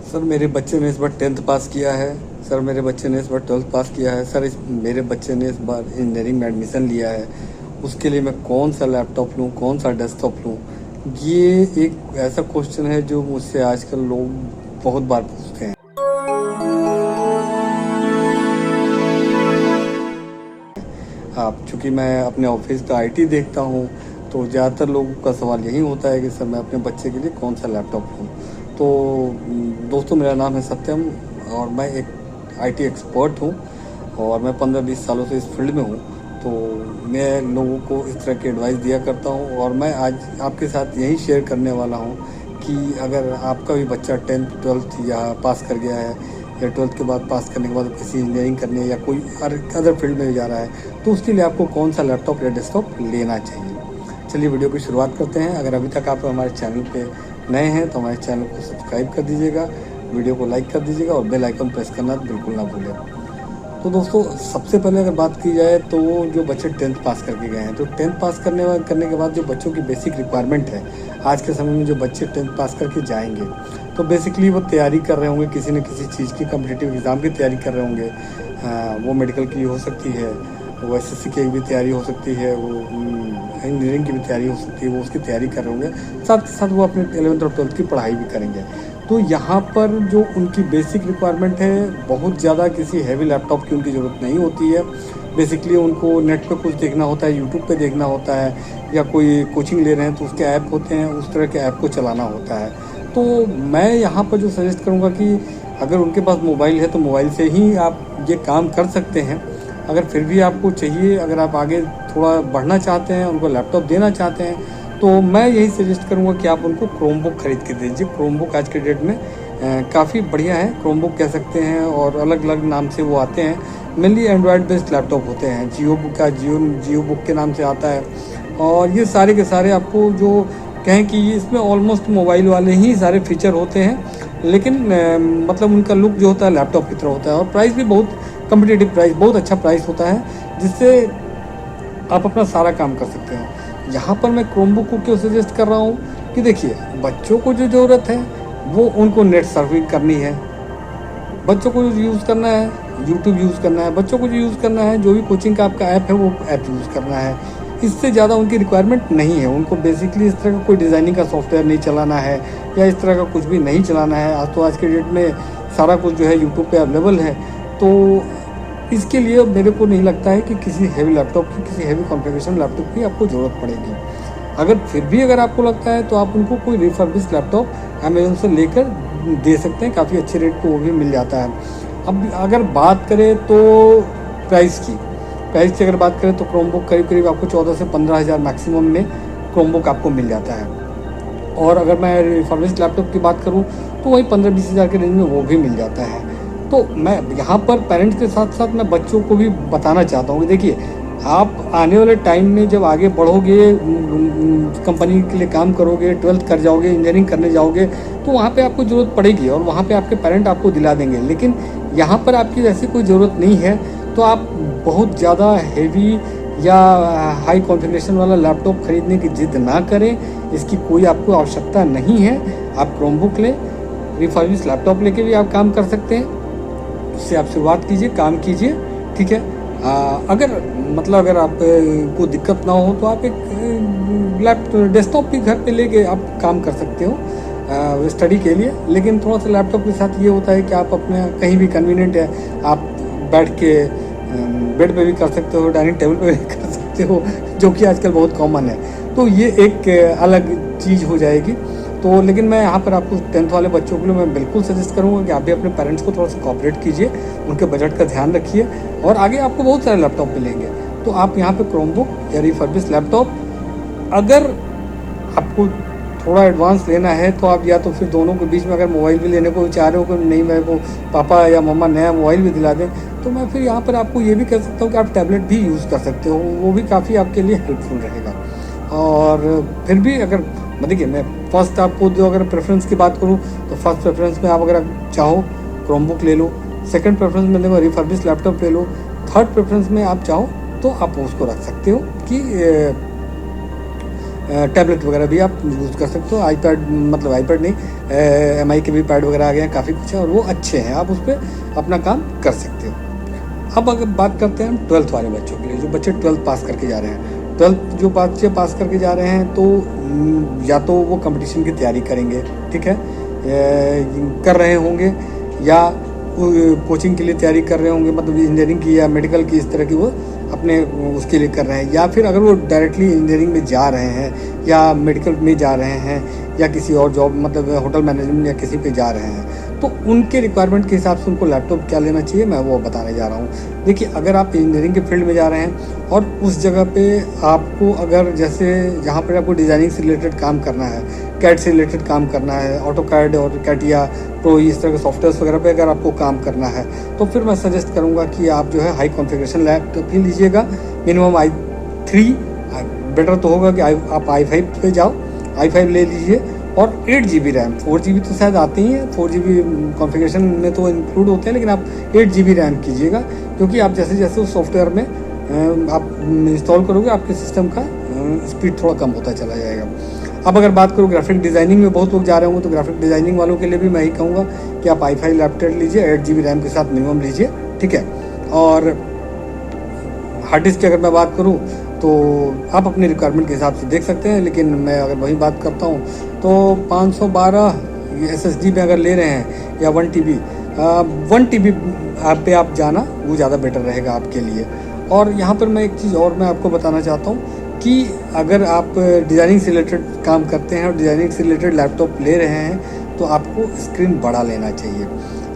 Sir मेरे बच्चे ने इस बार 10th पास किया है। सर मेरे बच्चे ने इस बार 12th पास किया है। सर मेरे बच्चे ने इस बार इंजीनियरिंग में एडमिशन लिया है। उसके लिए मैं कौन सा लैपटॉप लूँ, कौन सा डेस्कटॉप लूँ? ये एक ऐसा क्वेश्चन है जो मुझसे आजकल लोग बहुत बार पूछते हैं। आप चूँकि मैं अपने ऑफिस का आईटी देखता हूँ, तो ज़्यादातर लोगों का सवाल यही होता है कि सर मैं अपने बच्चे के लिए कौन सा लैपटॉप लूँ। तो दोस्तों, मेरा नाम है सत्यम और मैं एक आईटी एक्सपर्ट हूँ और मैं 15-20 सालों से इस फील्ड में हूँ। तो मैं लोगों को इस तरह की एडवाइस दिया करता हूँ और मैं आज आपके साथ यही शेयर करने वाला हूँ कि अगर आपका भी बच्चा 10th 12th या पास कर गया है या 12th के बाद पास करने के बाद किसी इंजीनियरिंग करने या कोई अदर फील्ड में जा रहा है, तो उसके लिए आपको कौन सा लैपटॉप या डेस्कटॉप लेना चाहिए। चलिए वीडियो की शुरुआत करते हैं। अगर अभी तक आप हमारे चैनल पे नए हैं तो हमारे चैनल को सब्सक्राइब कर दीजिएगा, वीडियो को लाइक कर दीजिएगा और बेल आइकन प्रेस करना बिल्कुल ना भूलें। तो दोस्तों, सबसे पहले अगर बात की जाए तो जो बच्चे 10th पास करके गए हैं, तो 10th पास करने के बाद जो बच्चों की बेसिक रिक्वायरमेंट है आज के समय में, जो बच्चे 10th पास करके जाएंगे तो बेसिकली वो तैयारी कर रहे होंगे, किसी न किसी चीज़ की कॉम्पिटिटिव एग्ज़ाम की तैयारी कर रहे होंगे। वो मेडिकल की हो सकती है, वो एसएससी की भी तैयारी हो सकती है, वो इंजीनियरिंग की भी तैयारी हो सकती है, वो उसकी तैयारी कर रहे होंगे। साथ के साथ वो अपने 11th और 12th की पढ़ाई भी करेंगे। तो यहाँ पर जो उनकी बेसिक रिक्वायरमेंट है, बहुत ज़्यादा किसी हैवी लैपटॉप की उनकी ज़रूरत नहीं होती है। बेसिकली उनको नेट पे कुछ देखना होता है, यूट्यूब पे देखना होता है, या कोई कोचिंग ले रहे हैं तो उसके ऐप होते हैं, उस तरह के ऐप को चलाना होता है। तो मैं यहाँ पर जो सजेस्ट करूँगा कि अगर उनके पास मोबाइल है तो मोबाइल से ही आप ये काम कर सकते हैं। अगर फिर भी आपको चाहिए, अगर आप आगे थोड़ा बढ़ना चाहते हैं, उनको लैपटॉप देना चाहते हैं, तो मैं यही सजेस्ट करूँगा कि आप उनको क्रोमबुक खरीद के दीजिए। क्रोमबुक आज के डेट में काफ़ी बढ़िया है, क्रोमबुक कह सकते हैं, और अलग अलग नाम से वो आते हैं। मेनली एंड्रॉयड बेस्ड लैपटॉप होते हैं। जियो बुक का जियो बुक के नाम से आता है, और ये सारे के सारे आपको जो कहें कि इसमें ऑलमोस्ट मोबाइल वाले ही सारे फीचर होते हैं, लेकिन मतलब उनका लुक जो होता है लैपटॉप की तरह होता है, और प्राइस भी बहुत कम्पिटिटिव प्राइस, बहुत अच्छा प्राइस होता है, जिससे आप अपना सारा काम कर सकते हैं। यहाँ पर मैं क्रोमबुक को क्यों सजेस्ट कर रहा हूँ कि देखिए, बच्चों को जो ज़रूरत है वो उनको नेट सर्फिंग करनी है, बच्चों को जो यूज़ करना है यूट्यूब यूज़ करना है, बच्चों को जो यूज़ करना है जो भी कोचिंग का आपका ऐप है वो ऐप यूज़ करना है। इससे ज़्यादा उनकी रिक्वायरमेंट नहीं है। उनको बेसिकली इस तरह का कोई डिज़ाइनिंग का सॉफ्टवेयर नहीं चलाना है, या इस तरह का कुछ भी नहीं चलाना है। आज के डेट में सारा कुछ जो है यूट्यूब पे अवेलेबल है। तो इसके लिए मेरे को नहीं लगता है कि किसी हैवी लैपटॉप की, किसी हैवी कॉन्फ़िगरेशन लैपटॉप की आपको ज़रूरत पड़ेगी। अगर आपको लगता है तो आप उनको कोई रिफर्बिश्ड लैपटॉप अमेज़न से लेकर दे सकते हैं। काफ़ी अच्छे रेट को वो भी मिल जाता है। अब अगर बात करें तो प्राइस की अगर बात करें तो क्रोमबुक करीब आपको 14 से 15 हज़ार मैक्सिमम में क्रोमबुक आपको मिल जाता है। और अगर मैं रिफर्बिश्ड लैपटॉप की बात करूँ तो वही 15-20 हज़ार के रेंज में वो भी मिल जाता है। तो मैं यहाँ पर पेरेंट्स के साथ साथ मैं बच्चों को भी बताना चाहता हूँ कि देखिए, आप आने वाले टाइम में जब आगे बढ़ोगे, कंपनी के लिए काम करोगे, 12th कर जाओगे, इंजीनियरिंग करने जाओगे, तो वहाँ पे आपको ज़रूरत पड़ेगी और वहाँ पे आपके पेरेंट आपको दिला देंगे। लेकिन यहाँ पर आपकी ऐसी कोई ज़रूरत नहीं है, तो आप बहुत ज़्यादा हैवी या हाई कॉन्फ़िगरेशन वाला लैपटॉप खरीदने की जिद ना करें। इसकी कोई आपको आवश्यकता नहीं है। आप क्रोमबुक लें, रिफर्बिश्ड लैपटॉप लेके भी आप काम कर सकते हैं। उससे आप शुरुआत कीजिए, काम कीजिए, ठीक है। अगर आपको दिक्कत ना हो तो आप एक डेस्कटॉप भी घर पे लेके आप काम कर सकते हो स्टडी के लिए। लेकिन थोड़ा सा लैपटॉप के साथ ये होता है कि आप अपने कहीं भी कन्वीनियंट है, आप बैठ के बेड पे भी कर सकते हो, डाइनिंग टेबल पे भी कर सकते हो, जो कि आजकल बहुत कॉमन है। तो ये एक अलग चीज़ हो जाएगी। तो लेकिन मैं यहाँ पर आपको 10th वाले बच्चों के लिए मैं बिल्कुल सजेस्ट करूँगा कि आप भी अपने पेरेंट्स को थोड़ा सा कोऑपरेट कीजिए, उनके बजट का ध्यान रखिए, और आगे आपको बहुत सारे लैपटॉप मिलेंगे। तो आप यहाँ पे क्रोमबुक या रिफर्बिश्ड लैपटॉप, अगर आपको थोड़ा एडवांस लेना है तो आप या तो फिर दोनों के बीच में अगर मोबाइल भी लेने को चाह रहे हो कि नहीं मेरे को पापा या मम्मा नया मोबाइल भी दिला दें, तो मैं फिर यहाँ पर आपको ये भी कह सकता हूँ कि आप टैबलेट भी यूज़ कर सकते हो, वो भी काफ़ी आपके लिए हेल्पफुल रहेगा। और फिर भी अगर देखिए, मैं फर्स्ट आपको जो अगर प्रेफरेंस की बात करूँ तो फर्स्ट प्रेफरेंस में आप अगर चाहो क्रोमबुक ले लो, सेकंड प्रेफरेंस में देखो रिफर्बिश्ड लैपटॉप ले लो, थर्ड प्रेफरेंस में आप चाहो तो आप उसको रख सकते हो कि टैबलेट वगैरह भी आप यूज़ कर सकते हो। आईपैड मतलब आईपैड नहीं, एमआई के भी पैड वगैरह आ गए हैं, काफ़ी कुछ है और वो अच्छे हैं, आप उस पर अपना काम कर सकते हो। अब अगर बात करते हैं हम 12th वाले बच्चों के लिए, जो बच्चे 12th पास करके जा रहे हैं। 12th जो बच्चे पास करके जा रहे हैं तो या तो वो कंपटीशन की तैयारी करेंगे, ठीक है, कर रहे होंगे, या कोचिंग के लिए तैयारी कर रहे होंगे, मतलब इंजीनियरिंग की या मेडिकल की, इस तरह की वो अपने उसके लिए कर रहे हैं, या फिर अगर वो डायरेक्टली इंजीनियरिंग में जा रहे हैं या मेडिकल में जा रहे हैं या किसी और जॉब मतलब होटल मैनेजमेंट या किसी पे जा रहे हैं, तो उनके रिक्वायरमेंट के हिसाब से उनको लैपटॉप क्या लेना चाहिए मैं वो बताने जा रहा हूँ। देखिए, अगर आप इंजीनियरिंग के फील्ड में जा रहे हैं और उस जगह पे आपको अगर जैसे जहाँ पर आपको डिज़ाइनिंग से रिलेटेड काम करना है, कैड से रिलेटेड काम करना है, ऑटो कैड और कैटिया प्रो इस तरह के सॉफ्टवेयर वगैरह पे अगर आपको काम करना है, तो फिर मैं सजेस्ट करूँगा कि आप जो है हाई कॉन्फ़िगरेशन लैपटॉप ही लीजिएगा। मिनिमम i3 बेटर तो होगा कि आप i5 पे जाओ, i5 ले लीजिए, और 8 GB रैम, 4 GB तो शायद आते ही हैं, 4 GB कॉन्फ़िगरेशन में तो इंक्लूड होते हैं, लेकिन आप 8 GB रैम कीजिएगा, क्योंकि आप जैसे जैसे उस सॉफ्टवेयर में आप इंस्टॉल करोगे आपके सिस्टम का स्पीड थोड़ा कम होता चला जाएगा। अब अगर बात करूँ ग्राफिक डिज़ाइनिंग में बहुत लोग जा रहे होंगे, तो ग्राफिक डिज़ाइनिंग वालों के लिए भी मैं ही कहूँगा कि आप i5 लैपटॉप लीजिए, 8 GB रैम के साथ मिनिमम लीजिए, ठीक है। और हार्ड डिस्क की अगर मैं बात करूँ तो आप अपने रिक्वायरमेंट के हिसाब से देख सकते हैं, लेकिन मैं अगर वही बात करता हूँ तो 512 SSD में अगर ले रहे हैं या 1 TB आप पे आप जाना वो ज़्यादा बेटर रहेगा आपके लिए। और यहाँ पर मैं एक चीज़ और मैं आपको बताना चाहता हूँ कि अगर आप डिज़ाइनिंग से रिलेटेड काम करते हैं और डिज़ाइनिंग से रिलेटेड लैपटॉप ले रहे हैं, तो आपको स्क्रीन बड़ा लेना चाहिए।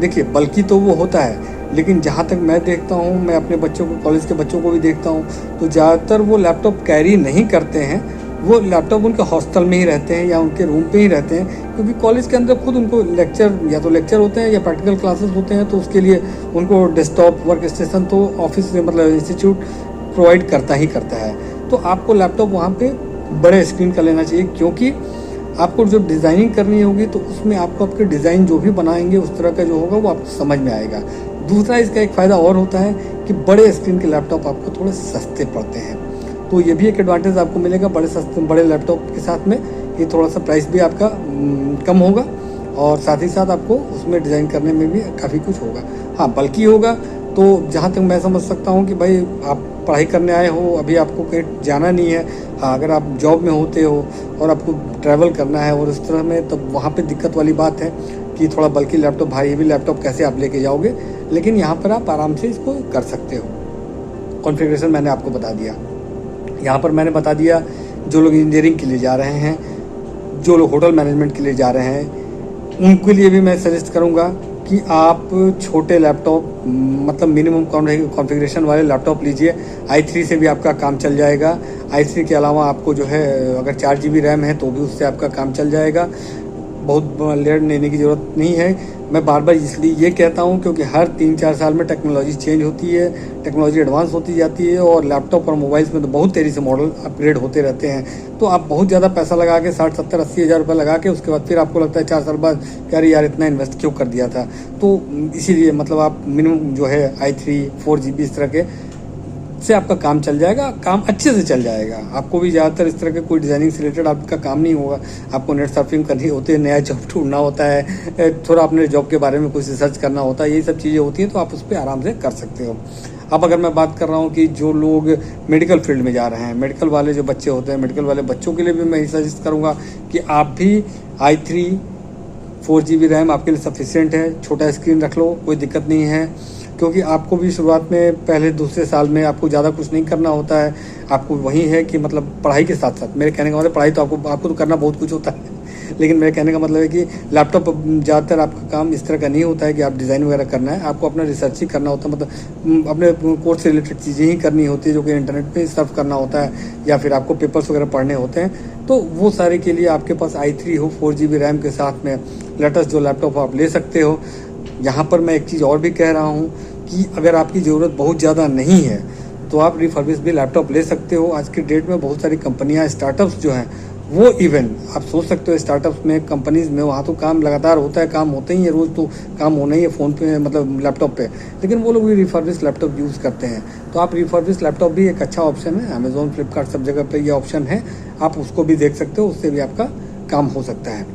देखिए, बल्कि तो वो होता है, लेकिन जहाँ तक मैं देखता हूँ, मैं अपने बच्चों को, कॉलेज के बच्चों को भी देखता हूँ, तो ज़्यादातर वो लैपटॉप कैरी नहीं करते हैं, वो लैपटॉप उनके हॉस्टल में ही रहते हैं या उनके रूम पे ही रहते हैं, क्योंकि कॉलेज के अंदर खुद उनको लेक्चर या तो लेक्चर होते हैं या प्रैक्टिकल क्लासेस होते हैं, तो उसके लिए उनको डेस्कटॉप वर्क स्टेशन तो ऑफिस मतलब इंस्टीट्यूट प्रोवाइड करता ही करता है। तो आपको लैपटॉप वहाँ पे बड़े स्क्रीन का लेना चाहिए, क्योंकि आपको जो डिज़ाइनिंग करनी होगी तो उसमें आपको आपके डिज़ाइन जो भी बनाएंगे उस तरह का जो होगा वो आपको समझ में आएगा। दूसरा इसका एक फ़ायदा और होता है कि बड़े स्क्रीन के लैपटॉप आपको थोड़े सस्ते पड़ते हैं, तो ये भी एक एडवांटेज आपको मिलेगा बड़े लैपटॉप के साथ में। ये थोड़ा सा प्राइस भी आपका कम होगा और साथ ही साथ आपको उसमें डिज़ाइन करने में भी काफ़ी कुछ होगा। हाँ, बल्कि होगा तो जहाँ तक मैं समझ सकता हूँ कि भाई आप पढ़ाई करने आए हो, अभी आपको कहीं जाना नहीं है। हाँ, अगर आप जॉब में होते हो और आपको ट्रैवल करना है और इस तरह में, तब वहाँ पे दिक्कत वाली बात है कि थोड़ा बल्कि लैपटॉप, भारी हेवी लैपटॉप कैसे आप लेके जाओगे, लेकिन यहाँ पर आप आराम से इसको कर सकते हो। कॉन्फ़िगरेशन मैंने आपको बता दिया, यहाँ पर मैंने बता दिया जो लोग इंजीनियरिंग के लिए जा रहे हैं, जो लोग होटल मैनेजमेंट के लिए जा रहे हैं, उनके लिए भी मैं सजेस्ट करूँगा कि आप छोटे लैपटॉप मतलब मिनिमम कॉन्फ़िगरेशन वाले लैपटॉप लीजिए। i3 से भी आपका काम चल जाएगा। i3 के अलावा आपको जो है अगर 4 GB रैम है तो भी उससे आपका काम चल जाएगा, बहुत लेट लेने की ज़रूरत नहीं है। मैं बार बार इसलिए ये कहता हूँ क्योंकि हर 3-4 साल में टेक्नोलॉजी चेंज होती है, टेक्नोलॉजी एडवांस होती जाती है, और लैपटॉप और मोबाइल्स में तो बहुत तेज़ी से मॉडल अपग्रेड होते रहते हैं। तो आप बहुत ज़्यादा पैसा लगा के 60-70-80 हज़ार रुपये लगा के उसके बाद फिर आपको लगता है 4 साल बाद कि यार इतना इन्वेस्ट क्यों कर दिया था। तो इसीलिए मतलब आप मिनिमम जो है i3 4 GB इस तरह के से आपका काम चल जाएगा, काम अच्छे से चल जाएगा। आपको भी ज़्यादातर इस तरह के कोई डिज़ाइनिंग से रिलेटेड आपका काम नहीं होगा, आपको नेट सर्फिंग करनी होती है, नया जॉब ढूंढना होता है, थोड़ा अपने जॉब के बारे में कुछ रिसर्च करना होता है, यही सब चीज़ें होती हैं, तो आप उस पर आराम से कर सकते हो। अब अगर मैं बात कर रहा हूँ कि जो लोग मेडिकल फील्ड में जा रहे हैं, मेडिकल वाले जो बच्चे होते हैं, मेडिकल वाले बच्चों के लिए भी मैं सजेस्ट करूँगा कि आप भी i3 4 GB रैम आपके लिए सफिशिएंट है। छोटा स्क्रीन रख लो, कोई दिक्कत नहीं है, क्योंकि आपको भी शुरुआत में पहले दूसरे साल में आपको ज़्यादा कुछ नहीं करना होता है। आपको वही है कि मतलब पढ़ाई के साथ साथ, मेरे कहने का मतलब पढ़ाई तो आपको तो करना बहुत कुछ होता है, लेकिन मेरे कहने का मतलब है कि लैपटॉप ज़्यादातर आपका काम इस तरह का नहीं होता है कि आप डिज़ाइन वगैरह करना है, आपको अपना रिसर्च ही करना होता है, मतलब अपने कोर्स से रिलेटेड चीज़ें ही करनी होती है जो कि इंटरनेट पे सर्फ करना होता है, या फिर आपको पेपर्स वगैरह पढ़ने होते हैं। तो वो सारे के लिए आपके पास i3 हो 4 GB रैम के साथ में लेटेस्ट जो लैपटॉप आप ले सकते हो। यहाँ पर मैं एक चीज़ और भी कह रहा हूँ कि अगर आपकी ज़रूरत बहुत ज़्यादा नहीं है तो आप रिफर्बिश भी लैपटॉप ले सकते हो। आज की डेट में बहुत सारी कंपनियां, स्टार्टअप्स जो हैं वो इवन आप सोच सकते हो स्टार्टअप्स में, कंपनीज़ में, वहाँ तो काम लगातार होता है, काम होते ही है, रोज़ तो काम होना ही है फ़ोन पे मतलब लैपटॉप पे, लेकिन वो लोग भी रिफर्बिश लैपटॉप यूज़ करते हैं। तो आप रिफर्बिश लैपटॉप भी एक अच्छा ऑप्शन है, अमेज़ॉन, फ्लिपकार्ट सब जगह पे ये ऑप्शन है। आप उसको भी देख सकते हो, उससे भी आपका काम हो सकता है।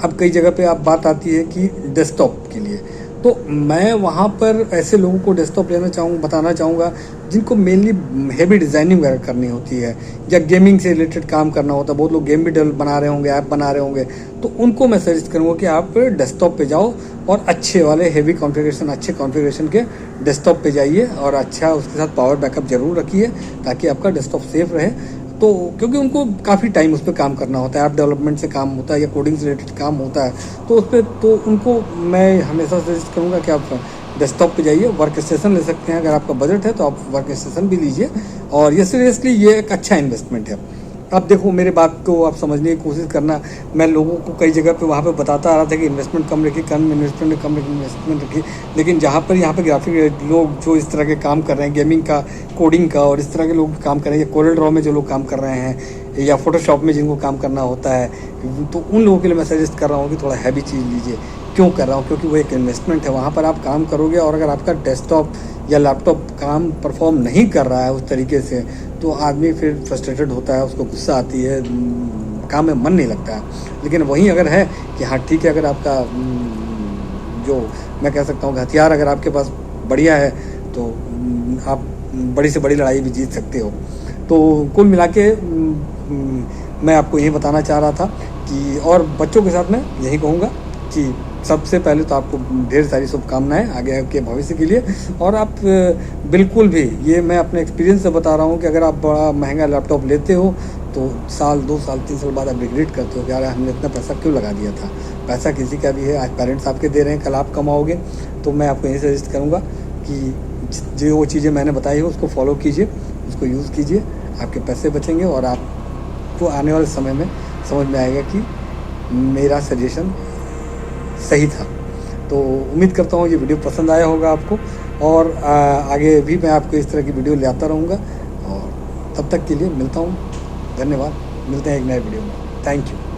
अब कई जगह पे आप बात आती है कि डेस्कटॉप के लिए, तो मैं वहाँ पर ऐसे लोगों को डेस्कटॉप बताना चाहूँगा जिनको मेनली हेवी डिज़ाइनिंग वगैरह करनी होती है या गेमिंग से रिलेटेड काम करना होता है। बहुत लोग गेम भी बना रहे होंगे, ऐप बना रहे होंगे, तो उनको मैं सजेस्ट करूँगा कि आप डेस्कटॉप पे जाओ और अच्छे वाले हेवी कॉन्फ़िगरेशन, अच्छे कॉन्फ़िगरेशन के डेस्कटॉप पे जाइए और अच्छा उसके साथ पावर बैकअप ज़रूर रखिए ताकि आपका डेस्कटॉप सेफ रहे। तो क्योंकि उनको काफ़ी टाइम उस पर काम करना होता है, ऐप डेवलपमेंट से काम होता है या कोडिंग से रिलेटेड काम होता है, तो उस पर तो उनको मैं हमेशा सजेस्ट करूँगा कि आप डेस्कटॉप पे जाइए। वर्क स्टेशन ले सकते हैं, अगर आपका बजट है तो आप वर्क स्टेशन भी लीजिए, और ये सीरियसली ये एक अच्छा इन्वेस्टमेंट है। अब देखो मेरे बात को आप समझने की कोशिश करना, मैं लोगों को कई जगह पे वहाँ पे बताता आ रहा था कि इन्वेस्टमेंट कम रखिए, कम इन्वेस्टमेंट रखिए, लेकिन जहाँ पर यहाँ पे ग्राफिक लोग जो इस तरह के काम कर रहे हैं, गेमिंग का, कोडिंग का और इस तरह के लोग काम कर रहे हैं, या कोरल ड्रॉ में जो लोग काम कर रहे हैं या फोटोशॉप में जिनको काम करना होता है, तो उन लोगों के लिए मैं सजेस्ट कर रहा हूँ कि थोड़ा हैवी चीज़ लीजिए। क्यों कर रहा हूँ? क्योंकि वो एक इन्वेस्टमेंट है, वहाँ पर आप काम करोगे और अगर आपका डेस्कटॉप या लैपटॉप काम परफॉर्म नहीं कर रहा है उस तरीके से, तो आदमी फिर फ्रस्ट्रेटेड होता है, उसको गुस्सा आती है, काम में मन नहीं लगता है। लेकिन वहीं अगर है कि हाँ ठीक है, अगर आपका जो मैं कह सकता हूँ कि हथियार अगर आपके पास बढ़िया है तो आप बड़ी से बड़ी लड़ाई भी जीत सकते हो। तो कुल मिला के मैं आपको यही बताना चाह रहा था कि, और बच्चों के साथ मैं यही कहूँगा कि सबसे पहले तो आपको ढेर सारी शुभकामनाएं आगे के भविष्य के लिए। और आप बिल्कुल भी, ये मैं अपने एक्सपीरियंस से बता रहा हूँ कि अगर आप बड़ा महंगा लैपटॉप लेते हो तो साल 2 साल 3 साल बाद आप रिग्रेट करते हो कि यार हमने इतना पैसा क्यों लगा दिया था। पैसा किसी का भी है, आज पेरेंट्स आपके दे रहे हैं, कल आप कमाओगे। तो मैं आपको यही सजेस्ट करूँगा कि जो वो चीज़ें मैंने बताई है उसको फॉलो कीजिए, उसको यूज़ कीजिए, आपके पैसे बचेंगे और आपको आने वाले समय में समझ में आएगा कि मेरा सजेशन सही था। तो उम्मीद करता हूँ ये वीडियो पसंद आया होगा आपको, और आगे भी मैं आपको इस तरह की वीडियो ले आता रहूँगा। और तब तक के लिए मिलता हूँ, धन्यवाद, मिलते हैं एक नए वीडियो में। Thank you.